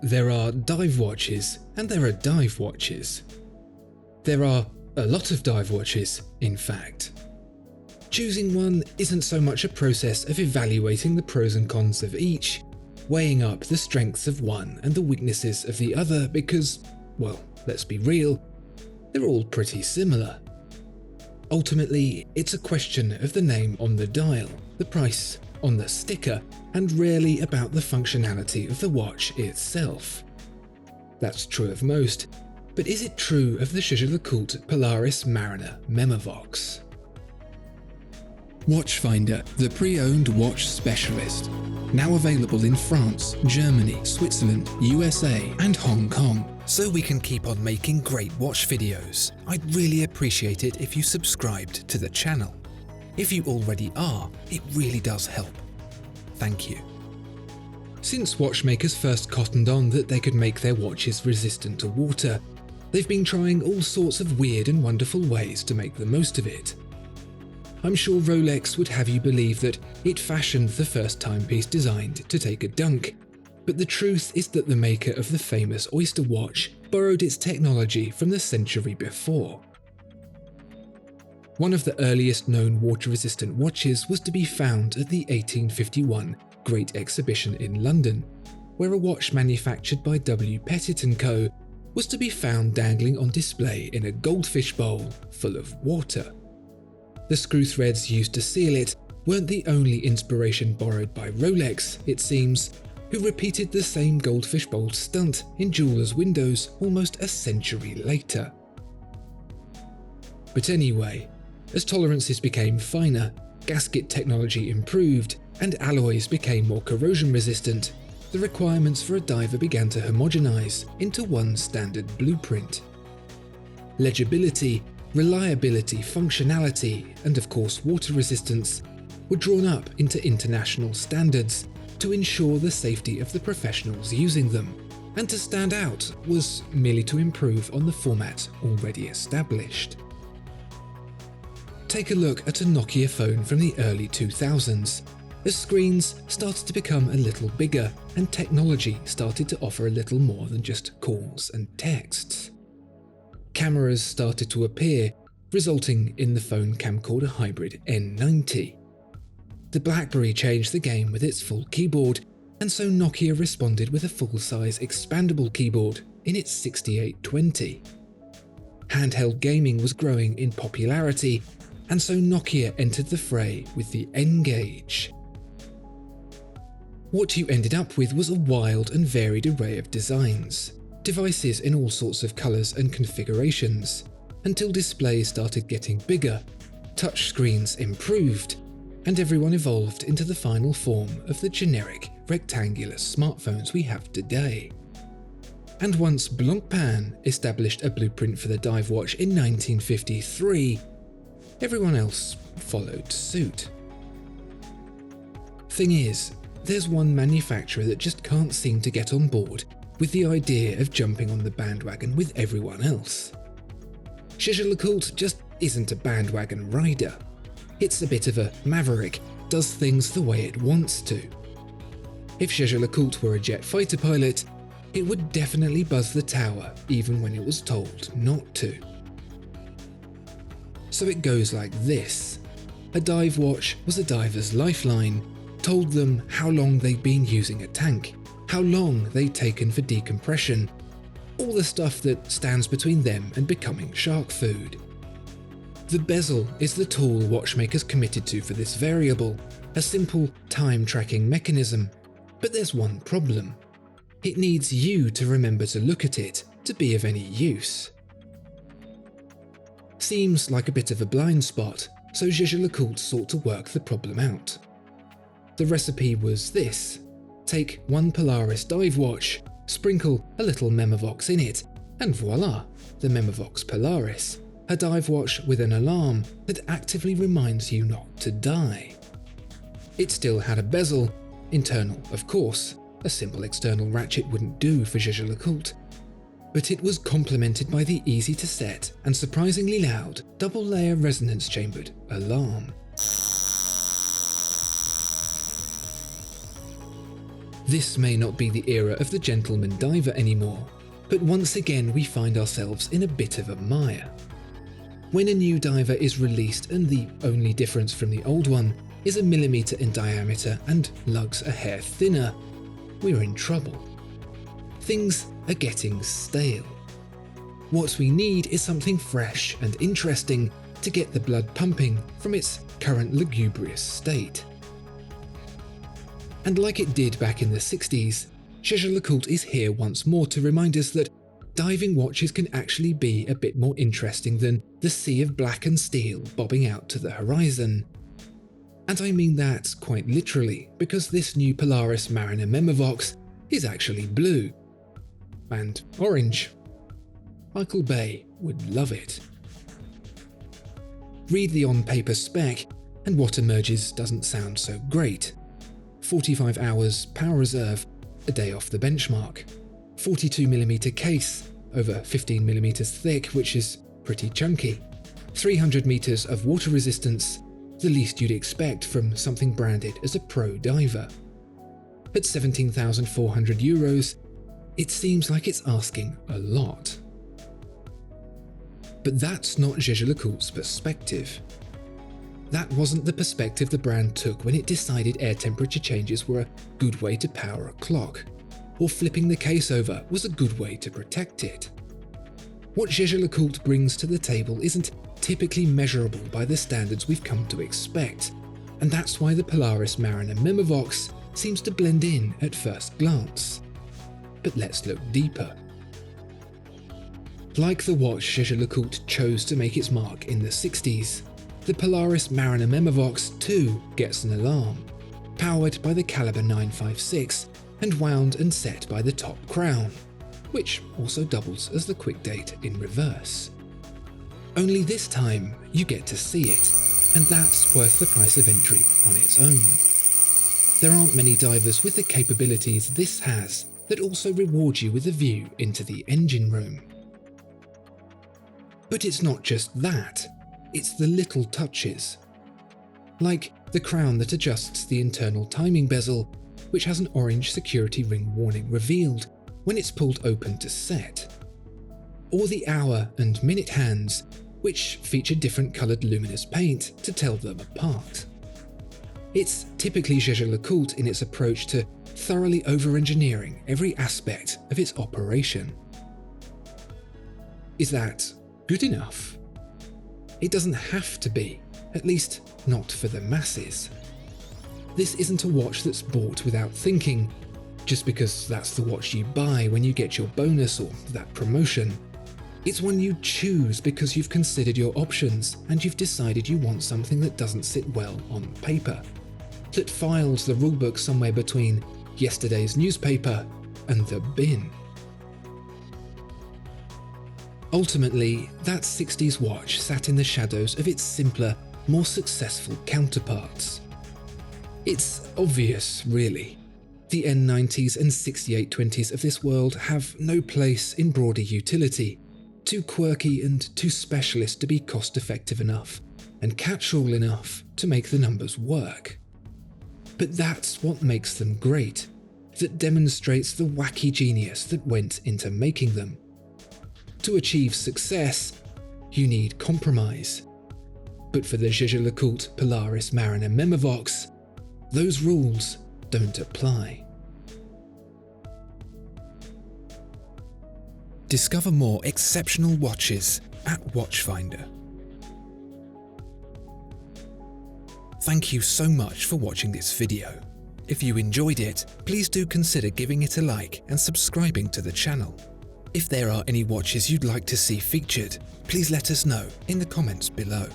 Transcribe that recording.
there are dive watches and there are dive watches. There are a lot of dive watches, in fact. Choosing one isn't so much a process of evaluating the pros and cons of each, weighing up the strengths of one and the weaknesses of the other because, well, let's be real, they're all pretty similar. Ultimately, it's a question of the name on the dial, the price on the sticker, and rarely about the functionality of the watch itself. That's true of most, but is it true of the Jaeger-LeCoultre Polaris Mariner Memovox? Watchfinder, the pre-owned watch specialist. Now available in France, Germany, Switzerland, USA, and Hong Kong. So we can keep on making great watch videos. I'd really appreciate it if you subscribed to the channel. If you already are, it really does help. Thank you. Since watchmakers first cottoned on that they could make their watches resistant to water, they've been trying all sorts of weird and wonderful ways to make the most of it. I'm sure Rolex would have you believe that it fashioned the first timepiece designed to take a dunk, but the truth is that the maker of the famous Oyster watch borrowed its technology from the century before. One of the earliest known water-resistant watches was to be found at the 1851 Great Exhibition in London, where a watch manufactured by W. Pettit & Co. was to be found dangling on display in a goldfish bowl full of water. The screw threads used to seal it weren't the only inspiration borrowed by Rolex, it seems, who repeated the same goldfish bowl stunt in jewelers' windows almost a century later. But anyway, as tolerances became finer, gasket technology improved, and alloys became more corrosion resistant, the requirements for a diver began to homogenize into one standard blueprint. Legibility, reliability, functionality, and of course water resistance were drawn up into international standards to ensure the safety of the professionals using them, and to stand out was merely to improve on the format already established. Take a look at a Nokia phone from the early 2000s, as screens started to become a little bigger and technology started to offer a little more than just calls and texts. Cameras started to appear, resulting in the phone camcorder hybrid N90. The BlackBerry changed the game with its full keyboard, and so Nokia responded with a full-size expandable keyboard in its 6820. Handheld gaming was growing in popularity, and so Nokia entered the fray with the N-Gage. What you ended up with was a wild and varied array of designs, devices in all sorts of colours and configurations, until displays started getting bigger, touchscreens improved, and everyone evolved into the final form of the generic rectangular smartphones we have today. And once Blancpain established a blueprint for the dive watch in 1953, everyone else followed suit. Thing is, there's one manufacturer that just can't seem to get on board with the idea of jumping on the bandwagon with everyone else. Jaeger-LeCoultre just isn't a bandwagon rider. It's a bit of a maverick, does things the way it wants to. If Jaeger-LeCoultre were a jet fighter pilot, it would definitely buzz the tower even when it was told not to. So it goes like this. A dive watch was a diver's lifeline, told them how long they'd been using a tank, how long they'd taken for decompression, all the stuff that stands between them and becoming shark food. The bezel is the tool watchmakers committed to for this variable, a simple time-tracking mechanism. But there's one problem. It needs you to remember to look at it to be of any use. Seems like a bit of a blind spot, so Jaeger-LeCoultre sought to work the problem out. The recipe was this: take one Polaris dive watch, sprinkle a little Memovox in it, and voila, the Memovox Polaris, a dive watch with an alarm that actively reminds you not to die. It still had a bezel, internal of course, a simple external ratchet wouldn't do for Jaeger-LeCoultre, but it was complemented by the easy to set and surprisingly loud double-layer resonance chambered alarm. This may not be the era of the gentleman diver anymore, but once again we find ourselves in a bit of a mire. When a new diver is released and the only difference from the old one is a millimeter in diameter and lugs a hair thinner, we're in trouble. Things are getting stale. What we need is something fresh and interesting to get the blood pumping from its current lugubrious state. And like it did back in the 60s, Jaeger-LeCoultre is here once more to remind us that diving watches can actually be a bit more interesting than the sea of black and steel bobbing out to the horizon. And I mean that quite literally, because this new Polaris Mariner Memovox is actually blue. And orange. Michael Bay would love it. Read the on-paper spec, and what emerges doesn't sound so great. 45 hours power reserve, a day off the benchmark. 42mm case, over 15mm thick, which is pretty chunky. 300 meters of water resistance, the least you'd expect from something branded as a pro diver. At 17,400 euros, it seems like it's asking a lot. But that's not Jaeger-LeCoultre's perspective. That wasn't the perspective the brand took when it decided air temperature changes were a good way to power a clock, or flipping the case over was a good way to protect it. What Jaeger-LeCoultre brings to the table isn't typically measurable by the standards we've come to expect, and that's why the Polaris Mariner Memovox seems to blend in at first glance. But let's look deeper. Like the watch Jaeger-LeCoultre chose to make its mark in the 60s, the Polaris Mariner Memovox too gets an alarm, powered by the caliber 956 and wound and set by the top crown, which also doubles as the quick date in reverse. Only this time you get to see it, and that's worth the price of entry on its own. There aren't many divers with the capabilities this has that also reward you with a view into the engine room. But it's not just that, it's the little touches. Like the crown that adjusts the internal timing bezel, which has an orange security ring warning revealed when it's pulled open to set. Or the hour and minute hands, which feature different coloured luminous paint to tell them apart. It's typically Jaeger-LeCoultre in its approach to thoroughly over-engineering every aspect of its operation. Is that good enough? It doesn't have to be, at least not for the masses. This isn't a watch that's bought without thinking, just because that's the watch you buy when you get your bonus or that promotion. It's one you choose because you've considered your options and you've decided you want something that doesn't sit well on paper, that files the rulebook somewhere between yesterday's newspaper and the bin. Ultimately, that 60s watch sat in the shadows of its simpler, more successful counterparts. It's obvious, really. The N90s and 6820s of this world have no place in broader utility, too quirky and too specialist to be cost-effective enough, and catch-all enough to make the numbers work. But that's what makes them great, that demonstrates the wacky genius that went into making them. To achieve success, you need compromise. But for the Jaeger-LeCoultre Polaris Mariner Memovox, those rules don't apply. Discover more exceptional watches at Watchfinder. Thank you so much for watching this video. If you enjoyed it, please do consider giving it a like and subscribing to the channel. If there are any watches you'd like to see featured, please let us know in the comments below.